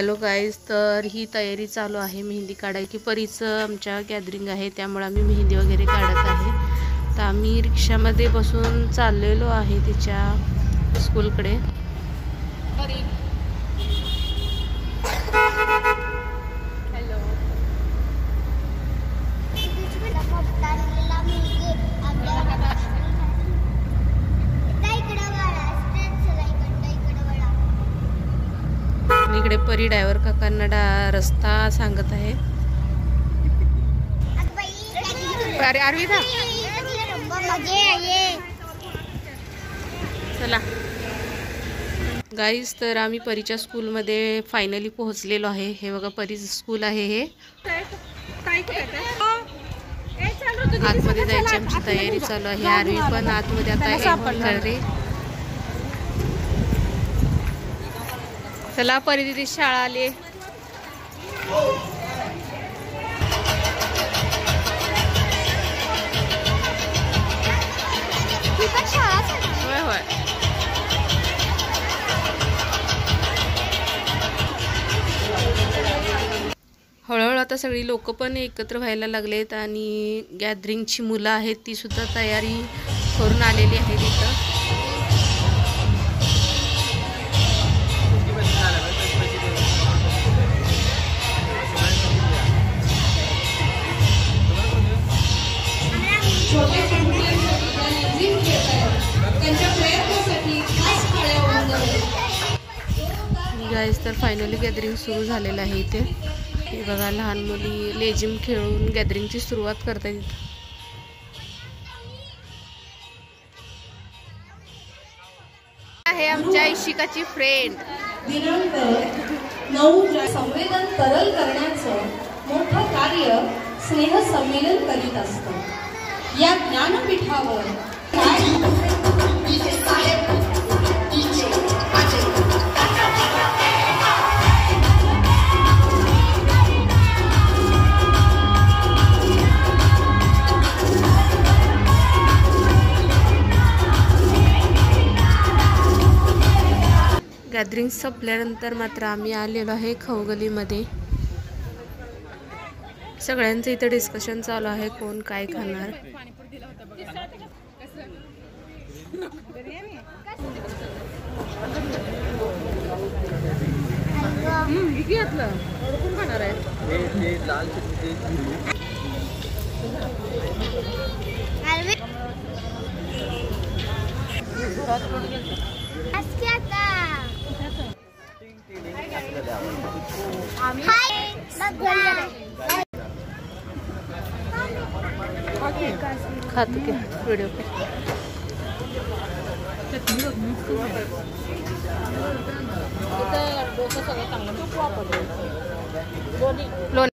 Hello guys, तर ही तयारी चालू आहे मेहंदी काढायची. परीचं आमच्या गॅदरिंग आहे, त्यामुळे आम्ही मेहंदी वगैरे काढत आहे. तर आम्ही रिक्षामध्ये बसून चाललेलो आहे तिच्या स्कूलकडे. इकडे परी ड्रायव्हर काकांना रस्ता सांगत आहे. अरे अरविंदा चला गाईज, तर आम्ही परीच्या स्कूलमध्ये फायनली पोहोचलेलो आहे. हे बघा परीचं स्कूल आहे. हे आतमध्ये जायची आमची तयारी चालू आहे. आरवी पण आतमध्ये आता रे. चला परी दिदी शाळा आली. होय होय. हळूहळू आता सगळी लोक पण एकत्र व्हायला लागलेत आणि गॅदरिंगची मुलं आहेत ती सुद्धा तयारी करून आलेली आहे तिथं. गाईज, तर फायनली गॅदरिंग सुरू झालेलं आहे इथे. हे बघा लहान मुली लेझिम खेळून गॅदरिंगची सुरुवात करतात. आहे आमच्या इशिकाची फ्रेंड. संवेदन तरल करण्याचं मोठं कार्य स्नेह संमेलन करीत असतं. या ज्ञानपीठावर गॅदरिंग संपल्यानंतर मात्र आम्ही आलेलो आहे खवगलीमध्ये. सगळ्यांचं इथं डिस्कशन चालू आहे कोण काय खाणार. खाणार आहे खातो की व्हिडिओ लोणी